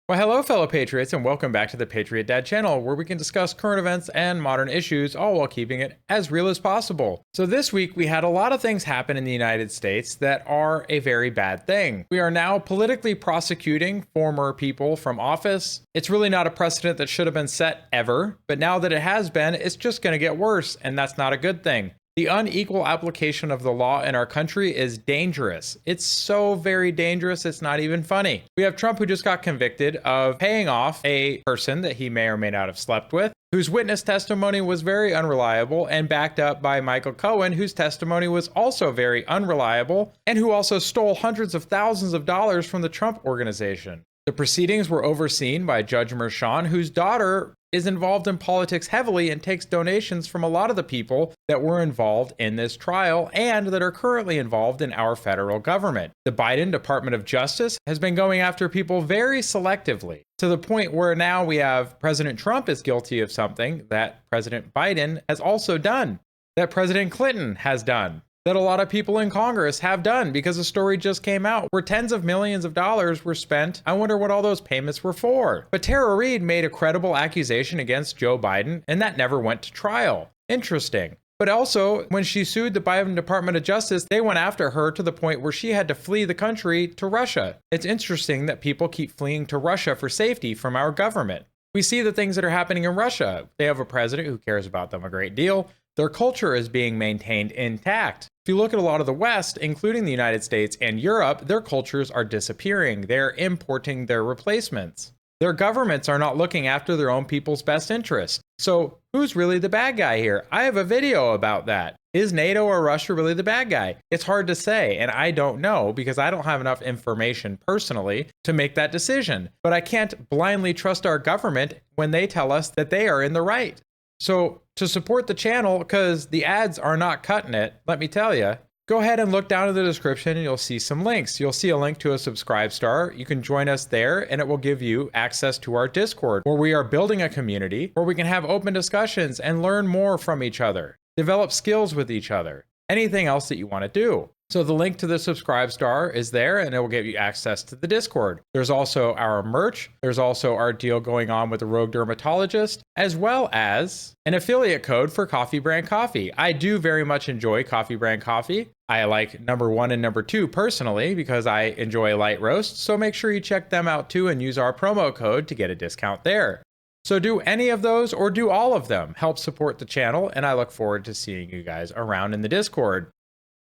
Well, hello, fellow Patriots, and welcome back to the Patriot Dad channel, where we can discuss current events and modern issues, all while keeping it as real as possible. So this week, we had a lot of things happen in the United States that are a very bad thing. We are now politically prosecuting former people from office. It's really not a precedent that should have been set ever, but now that it has been, it's just going to get worse, and that's not a good thing. The unequal application of the law in our country is dangerous. It's so very dangerous, it's not even funny. We have Trump, who just got convicted of paying off a person that he may or may not have slept with, whose witness testimony was very unreliable, and backed up by Michael Cohen, whose testimony was also very unreliable, and who also stole hundreds of thousands of dollars from the Trump organization. The proceedings were overseen by Judge Merchan, whose daughter is involved in politics heavily and takes donations from a lot of the people that were involved in this trial and that are currently involved in our federal government. The Biden Department of Justice has been going after people very selectively, to the point where now we have President Trump is guilty of something that President Biden has also done, that President Clinton has done, that a lot of people in Congress have done, because a story just came out where tens of millions of dollars were spent. I wonder what all those payments were for. But Tara Reade made a credible accusation against Joe Biden, and that never went to trial. Interesting. But also, when she sued the Biden Department of Justice, they went after her to the point where she had to flee the country to Russia. It's interesting that people keep fleeing to Russia for safety from our government. We see the things that are happening in Russia. They have a president who cares about them a great deal. Their culture is being maintained intact. If you look at a lot of the West, including the United States and Europe, their cultures are disappearing. They're importing their replacements. Their governments are not looking after their own people's best interest. So who's really the bad guy here? I have a video about that. Is NATO or Russia really the bad guy? It's hard to say, and I don't know because I don't have enough information personally to make that decision. But I can't blindly trust our government when they tell us that they are in the right. So to support the channel, because the ads are not cutting it, let me tell you, go ahead and look down in the description and you'll see some links. You'll see a link to a subscribe star. You can join us there and it will give you access to our Discord, where we are building a community where we can have open discussions and learn more from each other, develop skills with each other, anything else that you want to do. So the link to the subscribe star is there and it will give you access to the Discord. There's also our merch. There's also our deal going on with the Rogue Dermatologist, as well as an affiliate code for Coffee Brand Coffee. I do very much enjoy Coffee Brand Coffee. I like number 1 and number 2 personally because I enjoy light roast. So make sure you check them out too and use our promo code to get a discount there. So do any of those or do all of them. Help support the channel, and I look forward to seeing you guys around in the Discord.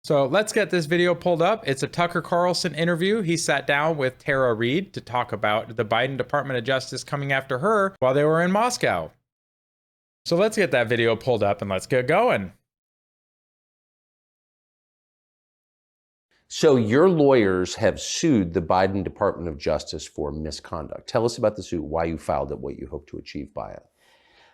So let's get this video pulled up. It's a Tucker Carlson interview. He sat down with Tara Reade to talk about the Biden Department of Justice coming after her while they were in Moscow. So let's get that video pulled up and let's get going. So your lawyers have sued the Biden Department of Justice for misconduct. Tell us about the suit, why you filed it, what you hope to achieve by it.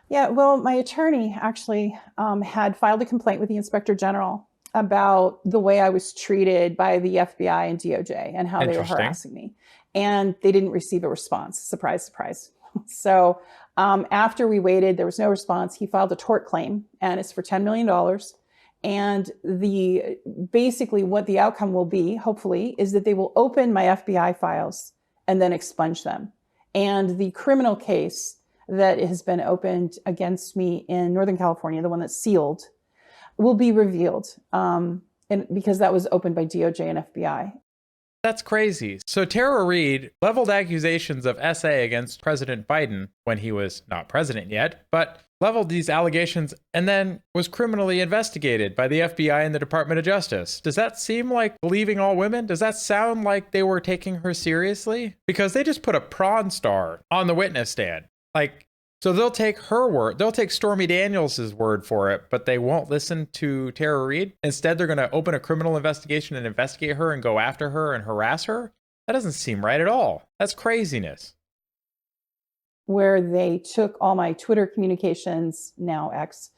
Yeah, well, my attorney actually had filed a complaint with the Inspector General about the way I was treated by the FBI and DOJ and how they were harassing me. And they didn't receive a response. Surprise, surprise. So after we waited, there was no response. He filed a tort claim, and it's for $10 million. And basically what the outcome will be, hopefully, is that they will open my FBI files and then expunge them. And the criminal case that has been opened against me in Northern California, the one that's sealed, will be revealed because that was opened by DOJ and FBI. That's crazy. So Tara Reade leveled accusations of SA against President Biden when he was not president yet, but leveled these allegations and then was criminally investigated by the FBI and the Department of Justice. Does that seem like believing all women? Does that sound like they were taking her seriously? Because they just put a prawn star on the witness stand. So they'll take her word, they'll take Stormy Daniels' word for it, but they won't listen to Tara Reade. Instead, they're going to open a criminal investigation and investigate her and go after her and harass her. That doesn't seem right at all. That's craziness. Where they took all my Twitter communications, now X,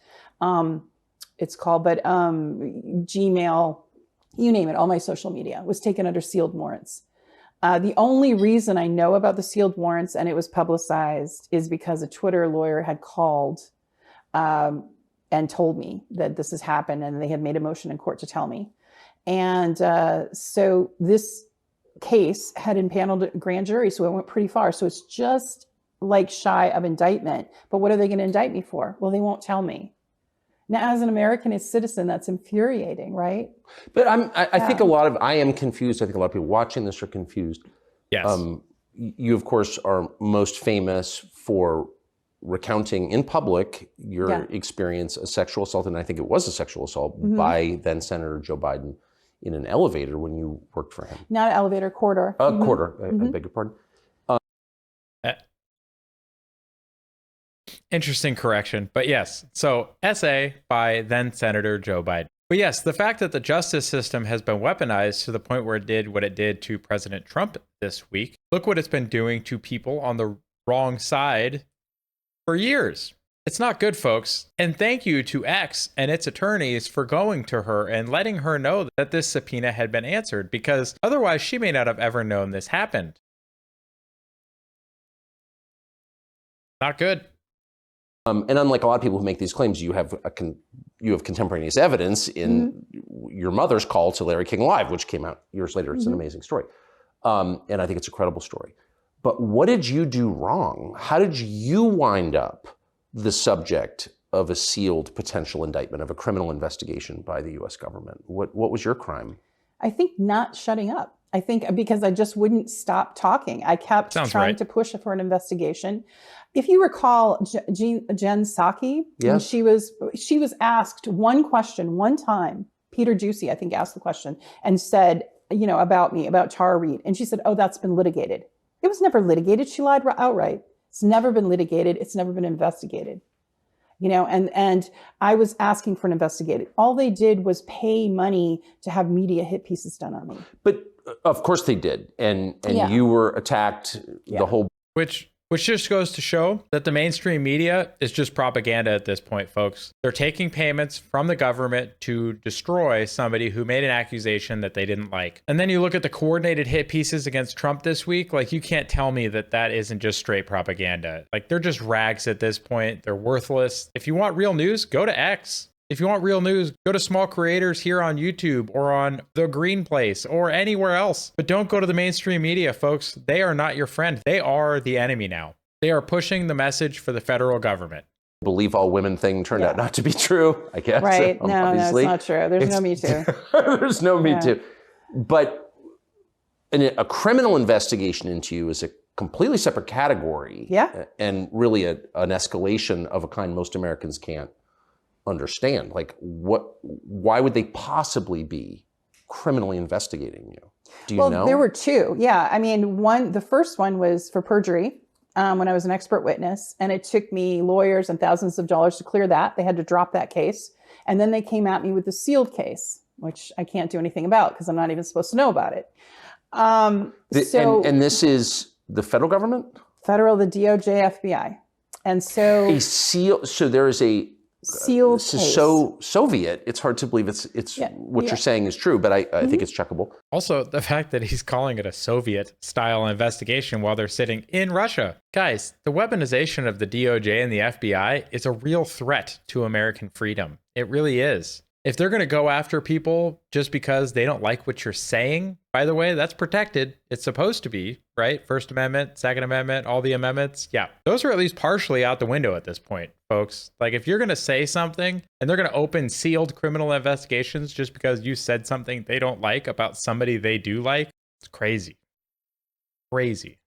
it's called, but Gmail, you name it, all my social media was taken under sealed warrants. The only reason I know about the sealed warrants and it was publicized is because a Twitter lawyer had called and told me that this has happened and they had made a motion in court to tell me. And so this case had impaneled a grand jury, so it went pretty far. So it's just like shy of indictment. But what are they going to indict me for? Well, they won't tell me. Now, as an American citizen, that's infuriating, right? But I think I am confused. I think a lot of people watching this are confused. Yes. You, of course, are most famous for recounting in public your experience, a sexual assault, and I think it was a sexual assault by then Senator Joe Biden in an elevator when you worked for him. Not an elevator, corridor. Corridor, I beg your pardon. Interesting correction. But yes, so essay by then Senator Joe Biden. But yes, the fact that the justice system has been weaponized to the point where it did what it did to President Trump this week. Look what it's been doing to people on the wrong side for years. It's not good, folks. And thank you to X and its attorneys for going to her and letting her know that this subpoena had been answered, because otherwise she may not have ever known this happened. Not good. And unlike a lot of people who make these claims, you have contemporaneous evidence in your mother's call to Larry King Live, which came out years later. It's an amazing story. And I think it's a credible story. But what did you do wrong? How did you wind up the subject of a sealed potential indictment, of a criminal investigation by the U.S. government? What was your crime? I think not shutting up. I think because I just wouldn't stop talking. I kept trying to push for an investigation. If you recall, Jen Psaki, when she was asked one question one time, Peter Ducey, I think, asked the question and said, about me, about Tara Reade. And she said, oh, that's been litigated. It was never litigated. She lied outright. It's never been litigated. It's never been investigated. And I was asking for an investigation. All they did was pay money to have media hit pieces done on me. But of course they did. And you were attacked the whole... Which just goes to show that the mainstream media is just propaganda at this point, folks. They're taking payments from the government to destroy somebody who made an accusation that they didn't like. And then you look at the coordinated hit pieces against Trump this week. Like, you can't tell me that that isn't just straight propaganda. Like, they're just rags at this point. They're worthless. If you want real news, go to X. If you want real news, go to small creators here on YouTube or on The Green Place or anywhere else. But don't go to the mainstream media, folks. They are not your friend. They are the enemy now. They are pushing the message for the federal government. Believe all women thing turned out not to be true, I guess. Right. No, it's not true. There's no Me Too. There's no Me Too. But a criminal investigation into you is a completely separate category. Yeah. And really an escalation of a kind most Americans can't understand. Like, why would they possibly be criminally investigating you? Do you know? Well, there were two. Yeah. I mean, the first one was for perjury when I was an expert witness, and it took me lawyers and thousands of dollars to clear that. They had to drop that case. And then they came at me with the sealed case, which I can't do anything about because I'm not even supposed to know about it. And this is the federal government? Federal, the DOJ, FBI. And so... So there is a... sealed this case. Is so Soviet. It's hard to believe it's what you're saying is true, but I think it's checkable. Also, the fact that he's calling it a Soviet-style investigation while they're sitting in Russia. Guys, the weaponization of the DOJ and the FBI is a real threat to American freedom. It really is. If they're going to go after people just because they don't like what you're saying, by the way, that's protected. It's supposed to be, right? First Amendment, Second Amendment, all the amendments. Yeah, those are at least partially out the window at this point, folks. Like, if you're going to say something and they're going to open sealed criminal investigations just because you said something they don't like about somebody they do like, it's crazy. Crazy.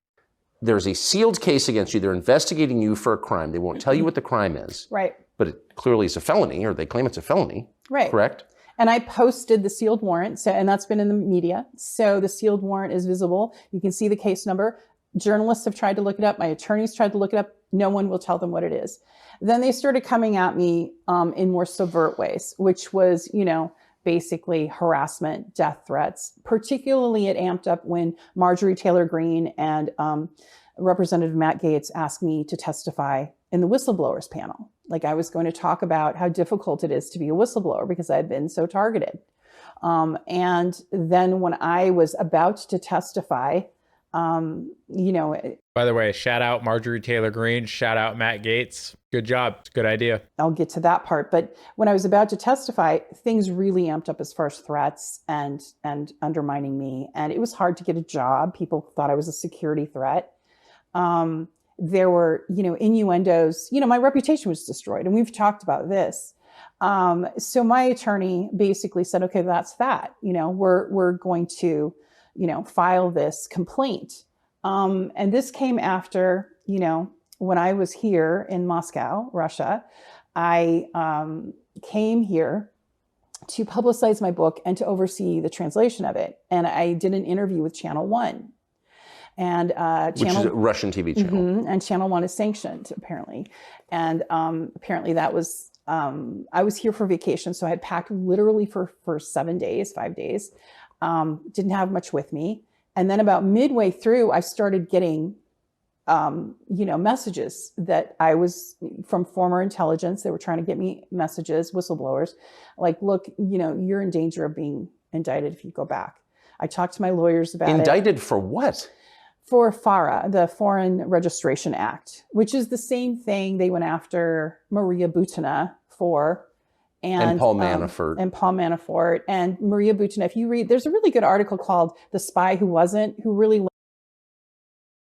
There's a sealed case against you. They're investigating you for a crime. They won't tell you what the crime is. Right. But it clearly is a felony, or they claim it's a felony. Right. Correct? And I posted the sealed warrant, and that's been in the media. So the sealed warrant is visible. You can see the case number. Journalists have tried to look it up. My attorneys tried to look it up. No one will tell them what it is. Then they started coming at me in more subvert ways, which was, basically harassment, death threats. Particularly, it amped up when Marjorie Taylor Greene and Representative Matt Gaetz asked me to testify in the whistleblowers panel. Like, I was going to talk about how difficult it is to be a whistleblower because I had been so targeted. And then when I was about to testify, You know, by the way, shout out Marjorie Taylor Greene, shout out Matt Gaetz. Good job. It's a good idea. I'll get to that part. But when I was about to testify, things really amped up as far as threats and undermining me. And it was hard to get a job. People thought I was a security threat. There were, you know, innuendos. You know, my reputation was destroyed. And we've talked about this. So my attorney basically said, okay, that's that. You know, we're going to, you know, file this complaint. And this came after, you know, when I was here in Moscow, Russia, I came here to publicize my book and to oversee the translation of it. And I did an interview with Channel 1. And which is a Russian TV channel. And Channel 1 is sanctioned, apparently. And apparently that was, I was here for vacation. So I had packed literally for 5 days. Didn't have much with me. And then about midway through, I started getting you know, messages that I was from former intelligence. They were trying to get me messages, whistleblowers, like, look, you know, you're in danger of being indicted if you go back. I talked to my lawyers about it. Indicted for what? For FARA, the Foreign Registration Act, which is the same thing they went after Maria Butina for. And Paul Manafort. And Maria Butina, if you read, there's a really good article called The Spy Who Wasn't, who really...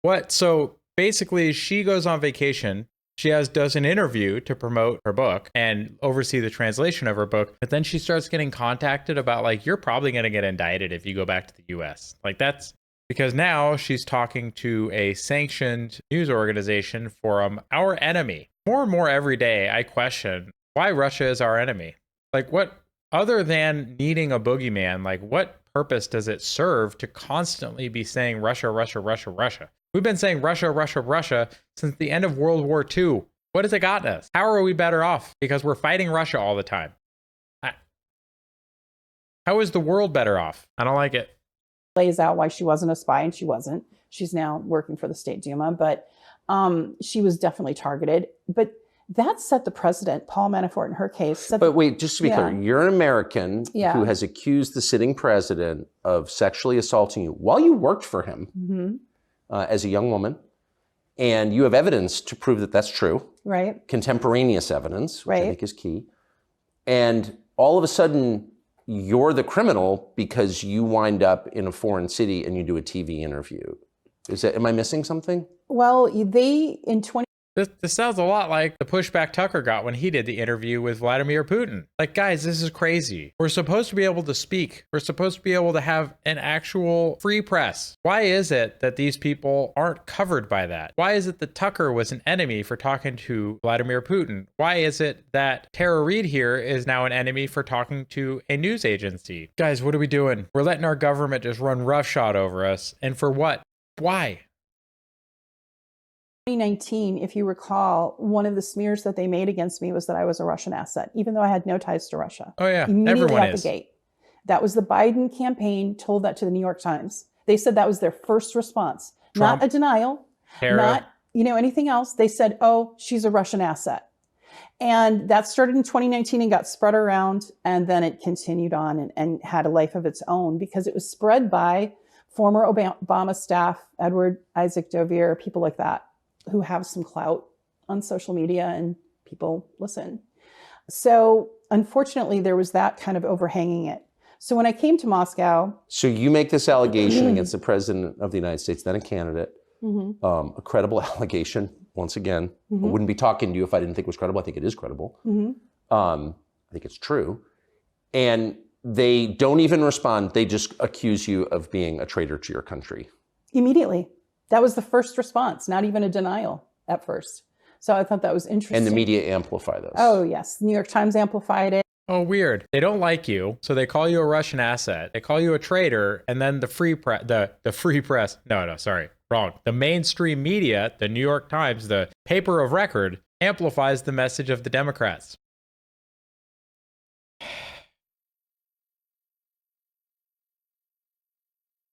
What? So basically, she goes on vacation. She does an interview to promote her book and oversee the translation of her book. But then she starts getting contacted about, like, you're probably going to get indicted if you go back to the US. Like, that's because now she's talking to a sanctioned news organization for our enemy. More and more every day, I question why Russia is our enemy. Like, what, other than needing a boogeyman, like, what purpose does it serve to constantly be saying Russia, Russia, Russia, Russia? We've been saying Russia, Russia, Russia since the end of World War II. What has it gotten us? How are we better off? Because we're fighting Russia all the time. How is the world better off? I don't like it. Lays out why she wasn't a spy, and she wasn't. She's now working for the State Duma, but she was definitely targeted. But that set the precedent. Paul Manafort, in her case. But wait, just to be clear, you're an American who has accused the sitting president of sexually assaulting you while you worked for him as a young woman, and you have evidence to prove that that's true. Right. Contemporaneous evidence, which I think is key. And all of a sudden, you're the criminal because you wind up in a foreign city and you do a TV interview. Am I missing something? Well, This sounds a lot like the pushback Tucker got when he did the interview with Vladimir Putin. Like, guys, this is crazy. We're supposed to be able to speak. We're supposed to be able to have an actual free press. Why is it that these people aren't covered by that? Why is it that Tucker was an enemy for talking to Vladimir Putin? Why is it that Tara Reade here is now an enemy for talking to a news agency? Guys, what are we doing? We're letting our government just run roughshod over us. And for what? Why? 2019, if you recall, one of the smears that they made against me was that I was a Russian asset, even though I had no ties to Russia. Oh, yeah. Immediately Everyone out is. the gate. That was the Biden campaign told that to the New York Times. They said that was their first response. Trump, not a denial, Tara. not, you know, anything else. They said, oh, she's a Russian asset. And that started in 2019 and got spread around. And then it continued on and had a life of its own because it was spread by former Obama staff, Edward Isaac Dovier, people like that, who have some clout on social media and people listen. So unfortunately, there was that kind of overhanging it. So when I came to Moscow. So you make this allegation against the president of the United States, then a candidate, a credible allegation, once again. I wouldn't be talking to you if I didn't think it was credible. I think it is credible. I think it's true. And they don't even respond. They just accuse you of being a traitor to your country. Immediately. That was the first response, not even a denial at first. So I thought that was interesting. And the media amplify this. Oh, yes. The New York Times amplified it. Oh, weird. They don't like you, so they call you a Russian asset. They call you a traitor, and then the free press, wrong. The mainstream media, the New York Times, the paper of record, amplifies the message of the Democrats.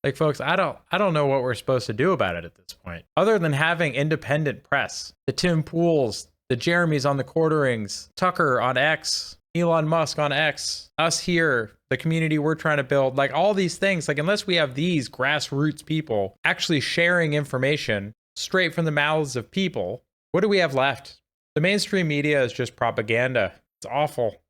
Like, folks, I don't know what we're supposed to do about it at this point, other than having independent press. The Tim Pools, the Jeremys on the Quarterings, Tucker on X, Elon Musk on X, us here, the community we're trying to build, like all these things, like unless we have these grassroots people actually sharing information straight from the mouths of people, what do we have left? The mainstream media is just propaganda. It's awful.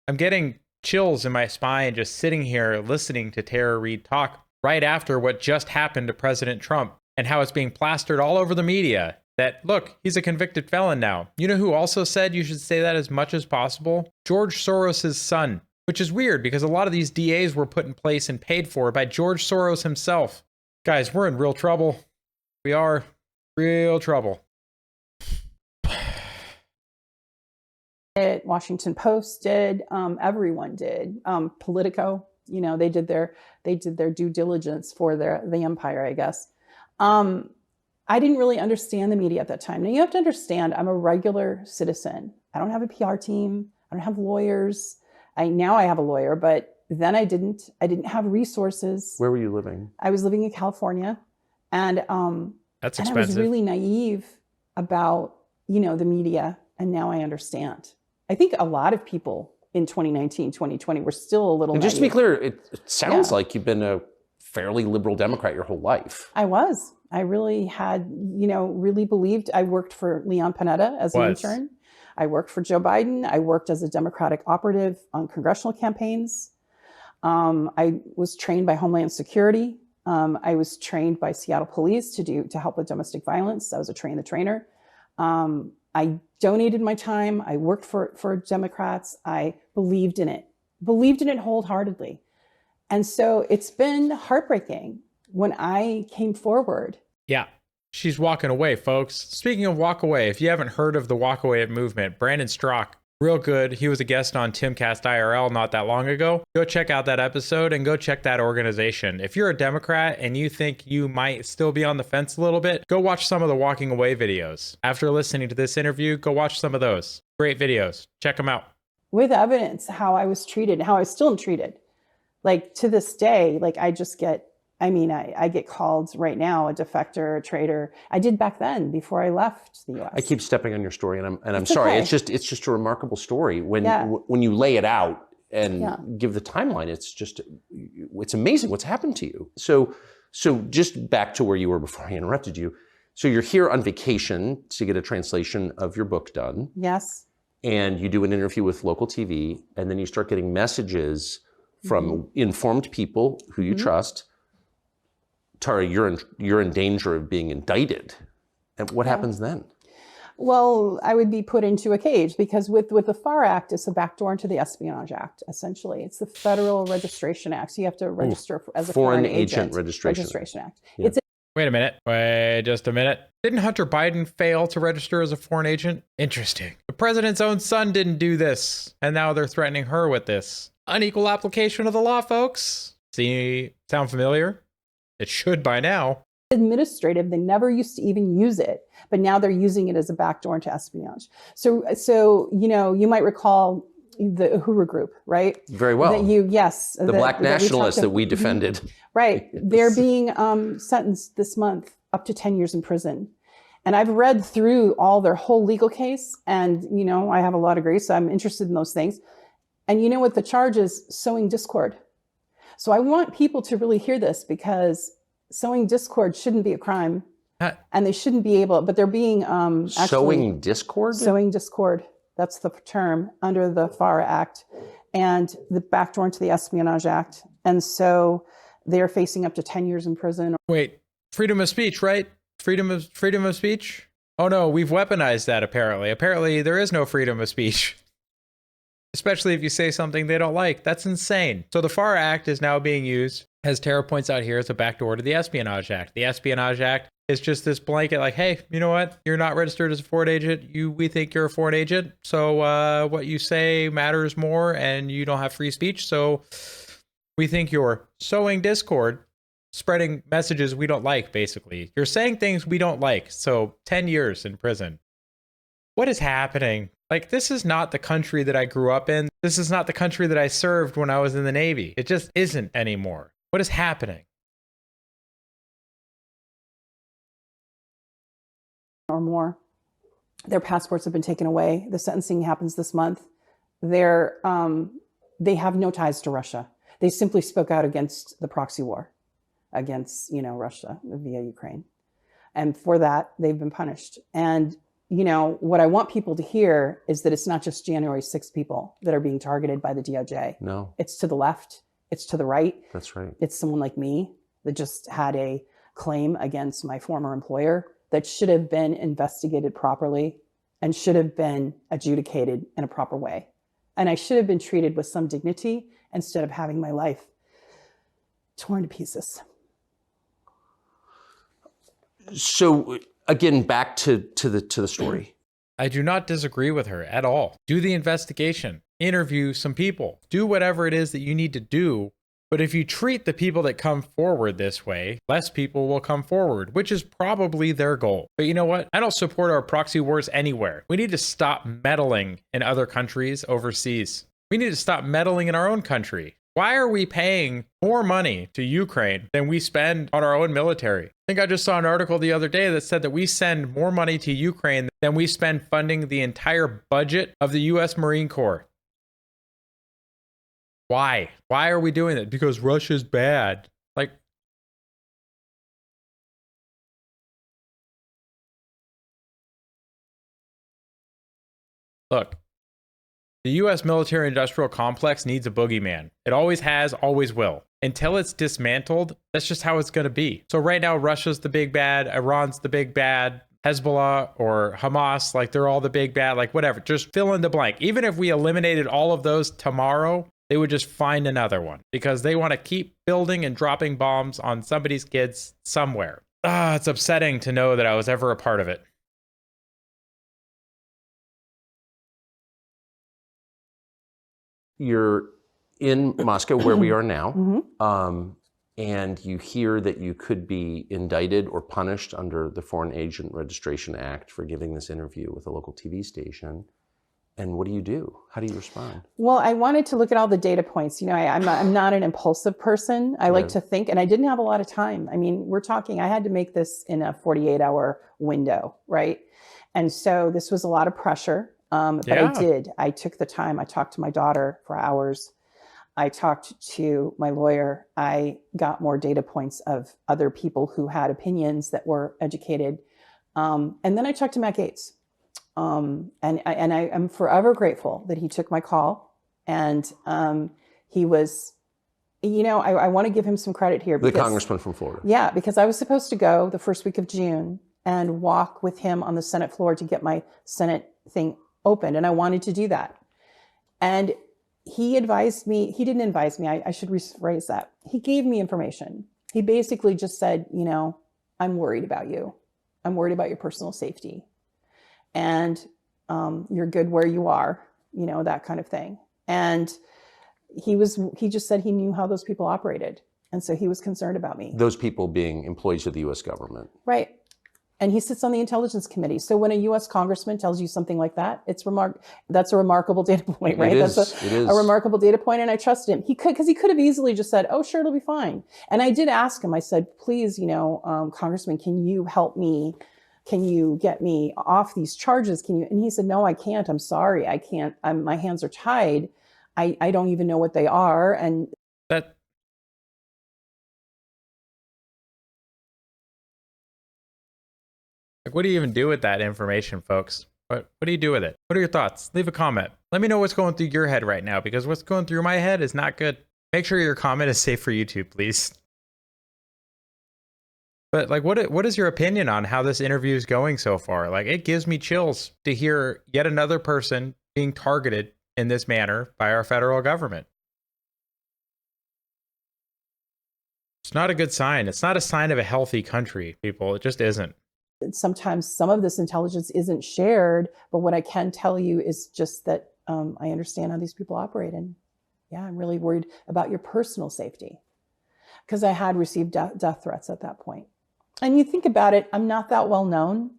I'm getting chills in my spine just sitting here listening to Tara Reade talk right after what just happened to President Trump and how it's being plastered all over the media that, look, he's a convicted felon now. You know who also said you should say that as much as possible? George Soros' son, which is weird because a lot of these DAs were put in place and paid for by George Soros himself. Guys, we're in real trouble. We are real trouble. Washington Post did, everyone did. Politico, you know, they did their due diligence for the empire, I guess. I didn't really understand the media at that time. Now you have to understand, I'm a regular citizen. I don't have a PR team. I don't have lawyers. Now I have a lawyer, but then I didn't have resources. Where were you living? I was living in California, and that's and expensive. I was really naive about, you know, the media, and now I understand. I think a lot of people in 2019, 2020 were still a little And naive. just to be clear, it sounds like you've been a fairly liberal Democrat your whole life. I was. I really had, you know, really believed. I worked for Leon Panetta as an intern. I worked for Joe Biden. I worked as a Democratic operative on congressional campaigns. I was trained by Homeland Security. I was trained by Seattle Police to help with domestic violence. I was a train the trainer. I donated my time. I worked for Democrats. I believed in it wholeheartedly. And so it's been heartbreaking when I came forward. Yeah, she's walking away, folks. Speaking of walk away, if you haven't heard of the walk away movement, Brandon Strock, real good. He was a guest on Timcast IRL not that long ago. Go check out that episode and go check that organization. If you're a Democrat and you think you might still be on the fence a little bit, go watch some of the walking away videos. After listening to this interview, go watch some of those. Great videos. Check them out. With evidence, how I was treated, how I still am treated. Like to this day, like I get called right now a defector, a traitor. I did back then before I left the U.S. I keep stepping on your story, and I'm sorry. Okay. It's just a remarkable story when you lay it out and give the timeline. It's amazing what's happened to you. So just back to where you were before I interrupted you. So you're here on vacation to get a translation of your book done. Yes. And you do an interview with local TV, and then you start getting messages from informed people who you trust. Tara, you're in danger of being indicted. And what happens then? Well, I would be put into a cage because with the FAR Act, it's a backdoor into the Espionage Act, essentially. It's the Federal Registration Act. So you have to register as a foreign agent registration Act. Yeah. Wait a minute. Wait just a minute. Didn't Hunter Biden fail to register as a foreign agent? Interesting. The president's own son didn't do this, and now they're threatening her with this. Unequal application of the law, folks. Sound familiar? It should by now. Administrative, they never used to even use it, but now they're using it as a backdoor into espionage. So you know, you might recall the Uhuru Group, right? Very well. The black nationalists that we defended. Right. They're being sentenced this month up to 10 years in prison. And I've read through all their whole legal case, and you know, I have a law degree, so I'm interested in those things. And you know what the charge is? Sowing discord. So I want people to really hear this, because sowing discord shouldn't be a crime, and they shouldn't be able, but they're being sowing discord? Sowing discord. That's the term under the FAR Act and the backdoor into the Espionage Act. And so they're facing up to 10 years in prison. Wait, freedom of speech, right? Freedom of speech? Oh no, we've weaponized that apparently. Apparently there is no freedom of speech. Especially if you say something they don't like. That's insane. So the FAR Act is now being used, as Tara points out here, as a backdoor to the Espionage Act. The Espionage Act is just this blanket like, hey, you know what? You're not registered as a foreign agent. We think you're a foreign agent. So what you say matters more, and you don't have free speech. So we think you're sowing discord, spreading messages we don't like, basically. You're saying things we don't like. So 10 years in prison. What is happening? Like, this is not the country that I grew up in. This is not the country that I served when I was in the Navy. It just isn't anymore. What is happening? Or more. Their passports have been taken away. The sentencing happens this month. they have no ties to Russia. They simply spoke out against the proxy war against, Russia via Ukraine. And for that, they've been punished. And, what I want people to hear is that it's not just January 6 people that are being targeted by the DOJ. No. It's to the left. It's to the right. That's right. It's someone like me that just had a claim against my former employer that should have been investigated properly and should have been adjudicated in a proper way. And I should have been treated with some dignity instead of having my life torn to pieces. So again, back to the story. I do not disagree with her at all. Do the investigation, interview some people, do whatever it is that you need to do. But if you treat the people that come forward this way, less people will come forward, which is probably their goal. But you know what? I don't support our proxy wars anywhere. We need to stop meddling in other countries overseas. We need to stop meddling in our own country. Why are we paying more money to Ukraine than we spend on our own military? I think I just saw an article the other day that said that we send more money to Ukraine than we spend funding the entire budget of the US Marine Corps. Why? Why are we doing that? Because Russia's bad. Look, the US military industrial complex needs a boogeyman. It always has, always will. Until it's dismantled, that's just how it's going to be. So right now, Russia's the big bad, Iran's the big bad, Hezbollah or Hamas, they're all the big bad, whatever. Just fill in the blank. Even if we eliminated all of those tomorrow, they would just find another one because they want to keep building and dropping bombs on somebody's kids somewhere. It's upsetting to know that I was ever a part of it. You're in Moscow, where we are now, Mm-hmm. and you hear that you could be indicted or punished under the Foreign Agent Registration Act for giving this interview with a local TV station. And what do you do? How do you respond? Well, I wanted to look at all the data points. I'm not an impulsive person. I like to think, and I didn't have a lot of time. I mean, I had to make this in a 48-hour window, right? And so this was a lot of pressure. But I took the time. I talked to my daughter for hours. I talked to my lawyer. I got more data points of other people who had opinions that were educated. And then I talked to Matt Gaetz. And I am forever grateful that he took my call. And he was, I want to give him some credit here. The congressman from Florida. Yeah, because I was supposed to go the first week of June and walk with him on the Senate floor to get my Senate thing opened. And I wanted to do that. And he advised me, he didn't advise me, I should rephrase that. He gave me information. He basically just said, I'm worried about you. I'm worried about your personal safety. And you're good where you are, that kind of thing. And he just said he knew how those people operated. And so he was concerned about me. Those people being employees of the US government. Right. And he sits on the Intelligence Committee. So when a U.S. congressman tells you something like that, that's a remarkable data point, right? It That's is. a remarkable data point, and I trusted him. Because he could have easily just said, oh, sure, it'll be fine. And I did ask him, I said, please, Congressman, can you help me? Can you get me off these charges? And he said, no, I can't. I'm sorry. I can't. My hands are tied. I don't even know what they are. And what do you even do with that information, folks? What do you do with it? What are your thoughts? Leave a comment. Let me know what's going through your head right now, because what's going through my head is not good. Make sure your comment is safe for YouTube, please. But what is your opinion on how this interview is going so far? It gives me chills to hear yet another person being targeted in this manner by our federal government. It's not a good sign. It's not a sign of a healthy country, people. It just isn't. Sometimes some of this intelligence isn't shared, but what I can tell you is just that I understand how these people operate. And yeah, I'm really worried about your personal safety, because I had received death threats at that point. And you think about it, I'm not that well known.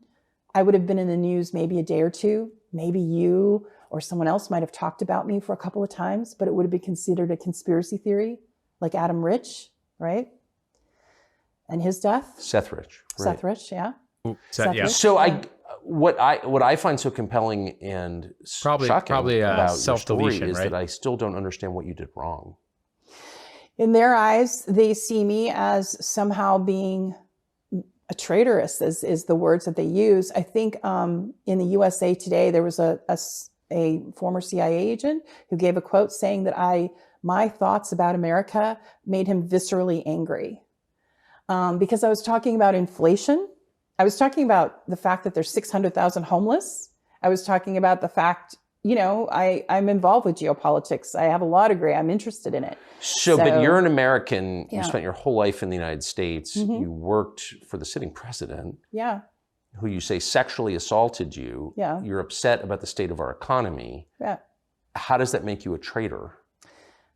I would have been in the news maybe a day or two. Maybe you or someone else might have talked about me for a couple of times, but it would have been considered a conspiracy theory, like Adam Rich, right? And his death. Seth Rich. Right. Seth Rich, yeah. Yeah. So what I find so compelling and shocking about your story is that I still don't understand what you did wrong. In their eyes, they see me as somehow being a traitoress, is the words that they use. I think in the USA Today, there was a former CIA agent who gave a quote saying that my thoughts about America made him viscerally angry. Because I was talking about inflation. I was talking about the fact that there's 600,000 homeless. I was talking about the fact, I'm involved with geopolitics. I have a law degree. I'm interested in it. So but you're an American. You spent your whole life in the United States. You worked for the sitting president. Yeah. Who you say sexually assaulted you. Yeah. You're upset about the state of our economy. Yeah. How does that make you a traitor?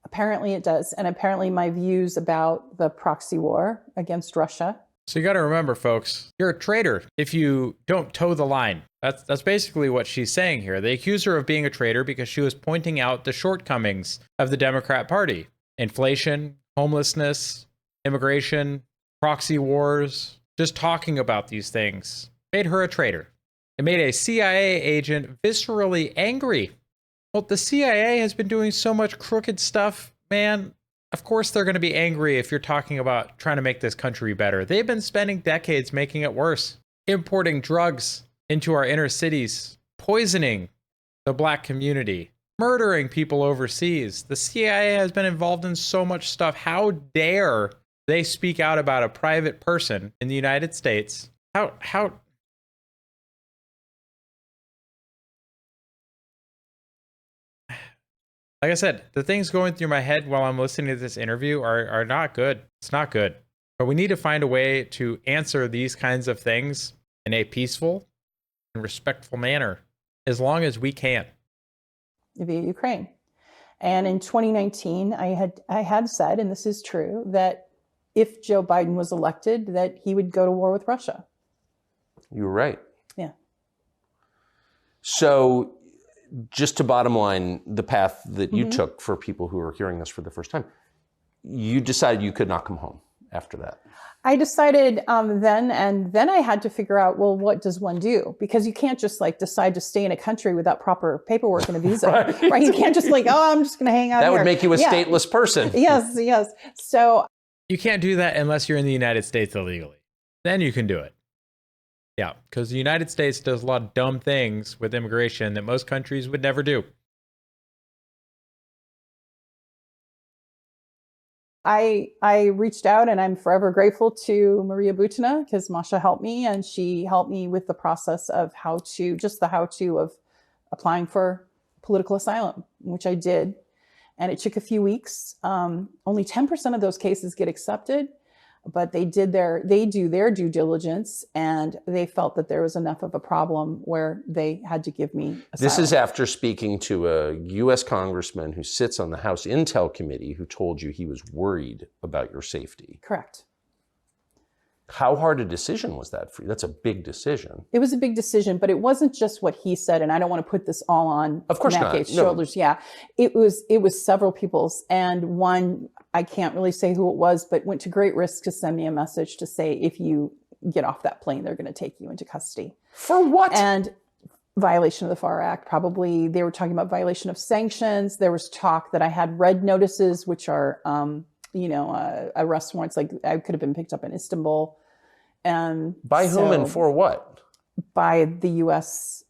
Apparently it does. And apparently my views about the proxy war against Russia. So you got to remember, folks, you're a traitor if you don't toe the line. That's basically what she's saying here. They accuse her of being a traitor because she was pointing out the shortcomings of the Democrat Party. Inflation, homelessness, immigration, proxy wars, just talking about these things made her a traitor. It made a CIA agent viscerally angry. Well, the CIA has been doing so much crooked stuff, man. Of course they're going to be angry if you're talking about trying to make this country better. They've been spending decades making it worse, importing drugs into our inner cities, poisoning the black community, murdering people overseas. The CIA has been involved in so much stuff. How dare they speak out about a private person in the United States? How Like I said, the things going through my head while I'm listening to this interview are not good. It's not good. But we need to find a way to answer these kinds of things in a peaceful and respectful manner, as long as we can. Via Ukraine. And in 2019, I had said, and this is true, that if Joe Biden was elected, that he would go to war with Russia. You were right. Yeah. So just to bottom line, the path that you took for people who are hearing this for the first time, you decided you could not come home after that. I decided then I had to figure out, well, what does one do? Because you can't just decide to stay in a country without proper paperwork and a visa, right? You can't just I'm just going to hang out That here. would make you a stateless person. Yes. So you can't do that unless you're in the United States illegally. Then you can do it. Yeah, because the United States does a lot of dumb things with immigration that most countries would never do. I reached out, and I'm forever grateful to Maria Butina, because Masha helped me, and she helped me with the process of how to of applying for political asylum, which I did. And it took a few weeks. Only 10% of those cases get accepted, but they do their due diligence, and they felt that there was enough of a problem where they had to give me asylum. This is after speaking to a U.S. congressman who sits on the House Intel Committee who told you he was worried about your safety. Correct. How hard a decision was that for you? That's a big decision. It was a big decision, but it wasn't just what he said, and I don't want to put this all on Matt Gaetz's shoulders. Yeah, it was several people's, and one, I can't really say who it was, but went to great risk to send me a message to say, if you get off that plane, they're going to take you into custody. For what? And violation of the FAR Act. Probably they were talking about violation of sanctions. There was talk that I had red notices, which are arrest warrants. Like I could have been picked up in Istanbul. By whom and for what? By the U.S.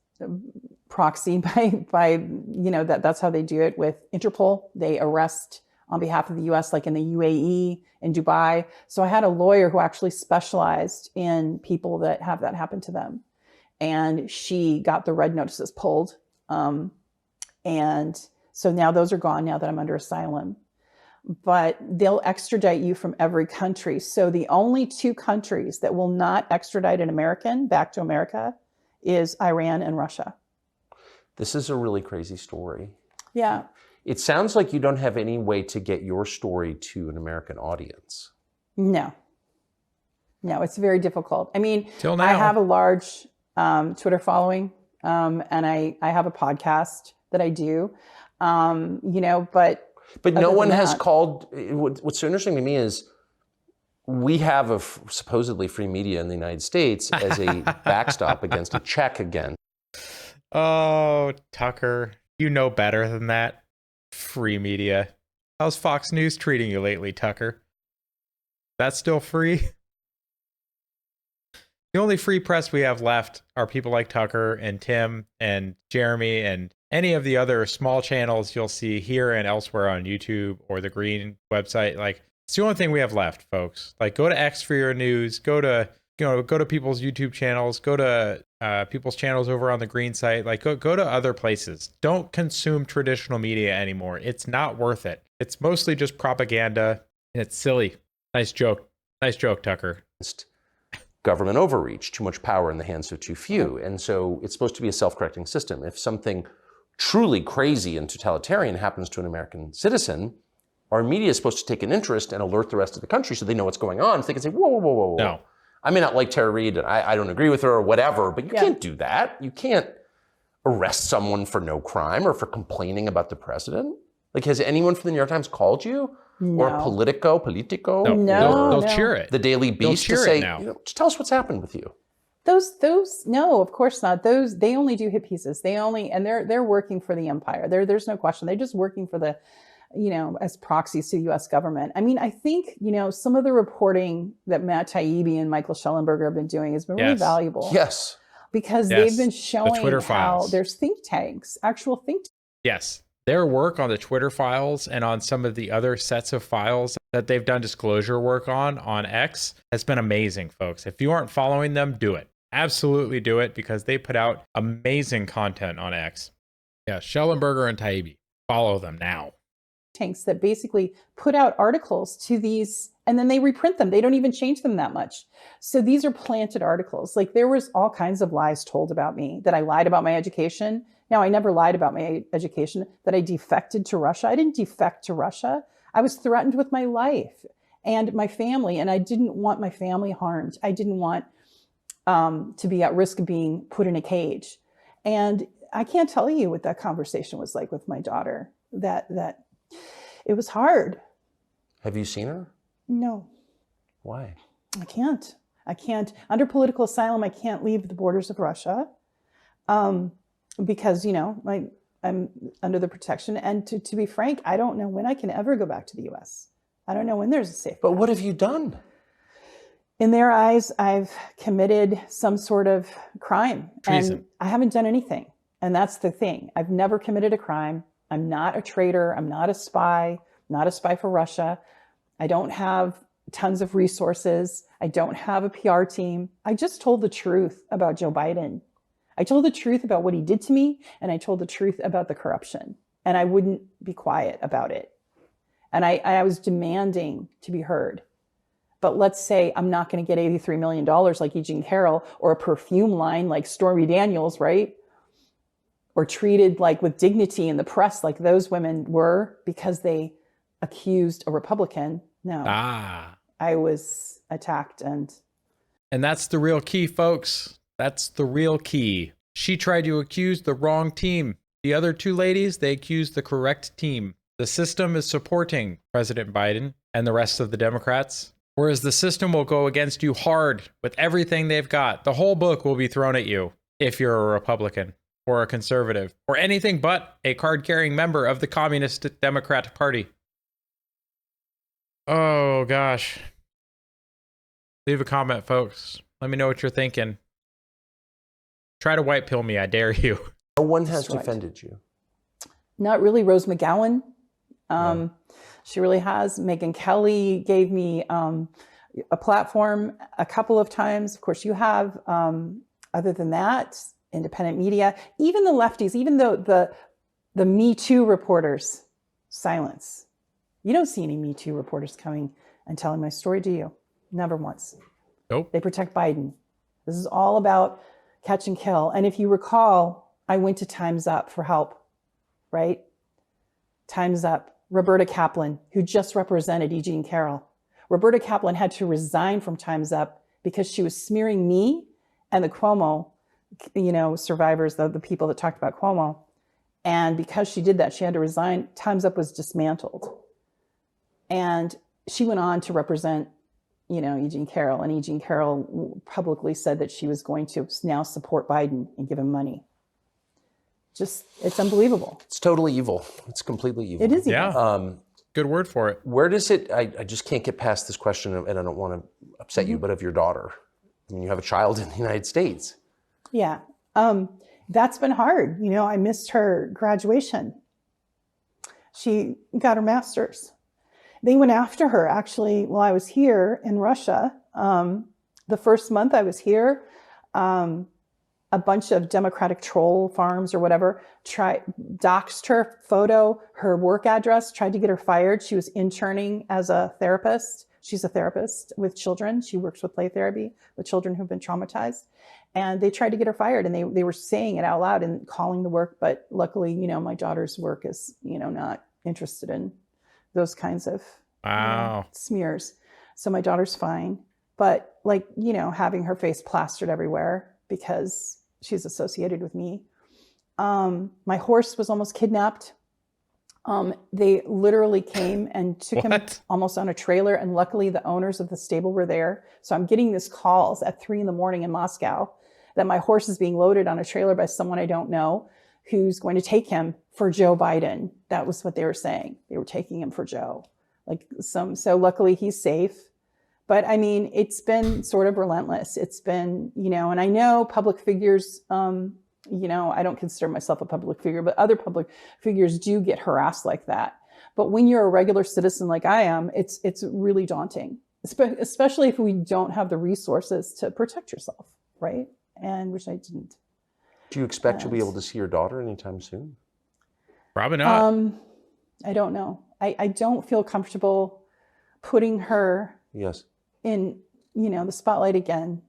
proxy, that's how they do it with Interpol. They arrest on behalf of the U.S., like in the UAE, in Dubai. So I had a lawyer who actually specialized in people that have that happen to them. And she got the red notices pulled. And so now those are gone now that I'm under asylum. But they'll extradite you from every country. So the only two countries that will not extradite an American back to America is Iran and Russia. This is a really crazy story. Yeah. It sounds like you don't have any way to get your story to an American audience. No, it's very difficult. I mean, Till now. I have a large Twitter following, and I have a podcast that I do, but no one has called. What's so interesting to me is we have a supposedly free media in the United States as a backstop against a check again. Oh, Tucker, you know better than that. Free media. How's Fox News treating you lately, Tucker? That's still free? The only free press we have left are people like Tucker and Tim and Jeremy and any of the other small channels you'll see here and elsewhere on YouTube or the Green website. Like, it's the only thing we have left, folks. Like, go to X for your news. Go to people's YouTube channels. Go to people's channels over on the Green site. Like, go to other places. Don't consume traditional media anymore. It's not worth it. It's mostly just propaganda, and it's silly. Nice joke. Nice joke, Tucker. Government overreach, too much power in the hands of too few. And so it's supposed to be a self-correcting system. If something truly crazy and totalitarian happens to an American citizen, our media is supposed to take an interest and alert the rest of the country so they know what's going on. So they can say, whoa, whoa, whoa, whoa. No. I may not like Tara Reade, and I don't agree with her or whatever, but you can't do that. You can't arrest someone for no crime or for complaining about the president. Like, has anyone from the New York Times called you? No. Or Politico? No. They'll cheer it. The Daily Beast to say, just tell us what's happened with you. Those, no, of course not. They only do hit pieces. And they're working for the empire. There's no question. They're just working for the, as proxies to the U.S. government. I mean, I think, some of the reporting that Matt Taibbi and Michael Schellenberger have been doing has been really valuable. Yes. Because they've been showing Twitter how files. there's think tanks, actual think tanks. Yes. Their work on the Twitter files and on some of the other sets of files that they've done disclosure work on X has been amazing, folks. If you aren't following them, do it. Absolutely do it, because they put out amazing content on X. Yeah, Schellenberger and Taibbi. Follow them now. Tanks that basically put out articles to these, and then they reprint them. They don't even change them that much. So these are planted articles. Like, there was all kinds of lies told about me, that I lied about my education. Now, I never lied about my education, that I defected to Russia. I didn't defect to Russia. I was threatened with my life and my family, and I didn't want my family harmed. I didn't want to be at risk of being put in a cage. And I can't tell you what that conversation was like with my daughter, that it was hard. Have you seen her? No. Why? I can't. Under political asylum, I can't leave the borders of Russia. Because, I'm under the protection. And to be frank, I don't know when I can ever go back to the U.S. I don't know when there's a safe path. But what have you done? In their eyes, I've committed some sort of crime. Treason. And I haven't done anything. And that's the thing. I've never committed a crime. I'm not a traitor. I'm not a spy for Russia. I don't have tons of resources. I don't have a PR team. I just told the truth about Joe Biden. I told the truth about what he did to me, and I told the truth about the corruption, and I wouldn't be quiet about it. And I was demanding to be heard. But let's say I'm not going to get $83 million like E. Jean Carroll, or a perfume line like Stormy Daniels, right? Or treated like with dignity in the press like those women were because they accused a Republican. No. I was attacked. And that's the real key, folks. That's the real key. She tried to accuse the wrong team. The other two ladies, they accused the correct team. The system is supporting President Biden and the rest of the Democrats, whereas the system will go against you hard with everything they've got. The whole book will be thrown at you if you're a Republican or a conservative or anything but a card-carrying member of the Communist Democrat Party. Oh, gosh. Leave a comment, folks. Let me know what you're thinking. Try to white pill me, I dare you. No one has defended you. Not really. Rose McGowan. She really has. Megyn Kelly gave me a platform a couple of times. Of course, you have. Other than that, independent media, even the lefties, even though the Me Too reporters, silence. You don't see any Me Too reporters coming and telling my story, do you? Never once. Nope. They protect Biden. This is all about catch and kill. And if you recall, I went to Time's Up for help, right? Time's Up. Roberta Kaplan, who just represented E. Jean Carroll. Roberta Kaplan had to resign from Time's Up because she was smearing me and the Cuomo, survivors, the people that talked about Cuomo. And because she did that, she had to resign. Time's Up was dismantled. And she went on to represent Eugene Carroll, and Eugene Carroll publicly said that she was going to now support Biden and give him money. It's unbelievable. It's totally evil. It's completely evil. It is evil. Yeah. Good word for it. Where does it, I just can't get past this question, and I don't want to upset you, but of your daughter. I mean, you have a child in the United States. Yeah. That's been hard. I missed her graduation. She got her master's. They went after her actually while I was here in Russia. The first month I was here, a bunch of Democratic troll farms or whatever doxed her photo, her work address, tried to get her fired. She was interning as a therapist. She's a therapist with children. She works with play therapy with children who've been traumatized. And they tried to get her fired, and they were saying it out loud and calling the work. But luckily, my daughter's work is, not interested in those kinds of smears. So my daughter's fine. But having her face plastered everywhere because she's associated with me. My horse was almost kidnapped. They literally came and took him almost on a trailer. And luckily the owners of the stable were there. So I'm getting these calls at 3 a.m. in Moscow that my horse is being loaded on a trailer by someone I don't know who's going to take him for Joe Biden. That was what they were saying. They were taking him for Joe. So luckily he's safe. But I mean, it's been sort of relentless. It's been, and I know public figures, I don't consider myself a public figure, but other public figures do get harassed like that. But when you're a regular citizen like I am, it's really daunting, especially if we don't have the resources to protect yourself, right? And which I didn't. Do you expect you'll be able to see your daughter anytime soon? Probably not. I don't know. I don't feel comfortable putting her in, the spotlight again.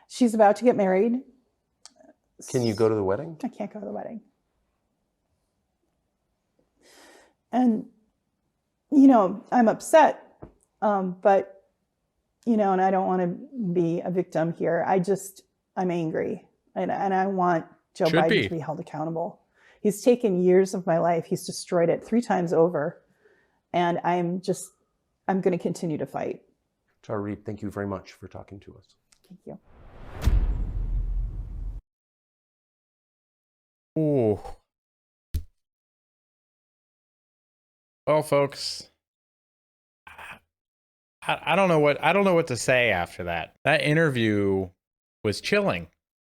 She's about to get married. Can you go to the wedding? I can't go to the wedding. And, I'm upset, but, and I don't want to be a victim here. I'm angry, and I want Joe Biden to be held accountable. He's taken years of my life. He's destroyed it 3 times over. And I'm going to continue to fight. Tara Reade, thank you very much for talking to us. Thank you. Ooh. Well, folks, I don't know what to say after that. That interview was chilling.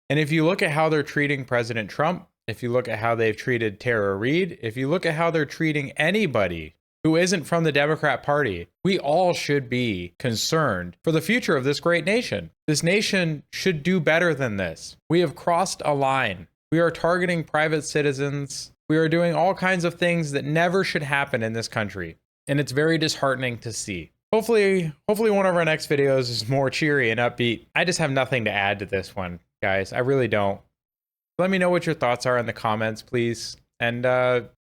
And if you look at how they're treating President Trump, if you look at how they've treated Tara Reade, if you look at how they're treating anybody who isn't from the Democrat Party, we all should be concerned for the future of this great nation. This nation should do better than this. We have crossed a line. We are targeting private citizens. We are doing all kinds of things that never should happen in this country. And it's very disheartening to see. Hopefully one of our next videos is more cheery and upbeat. I just have nothing to add to this one, guys. I really don't. Let me know what your thoughts are in the comments, please. And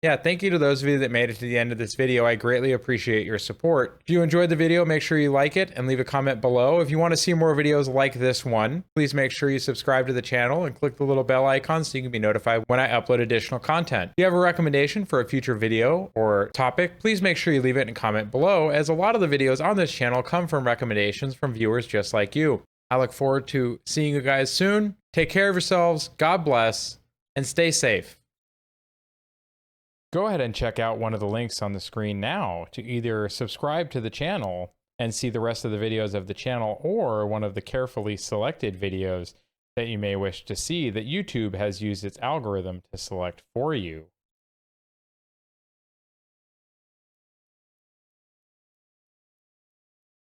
yeah, thank you to those of you that made it to the end of this video. I greatly appreciate your support. If you enjoyed the video, make sure you like it and leave a comment below. If you want to see more videos like this one, please make sure you subscribe to the channel and click the little bell icon so you can be notified when I upload additional content. If you have a recommendation for a future video or topic, please make sure you leave it in a comment below, as a lot of the videos on this channel come from recommendations from viewers just like you. I look forward to seeing you guys soon. Take care of yourselves, God bless, and stay safe. Go ahead and check out one of the links on the screen now to either subscribe to the channel and see the rest of the videos of the channel, or one of the carefully selected videos that you may wish to see that YouTube has used its algorithm to select for you.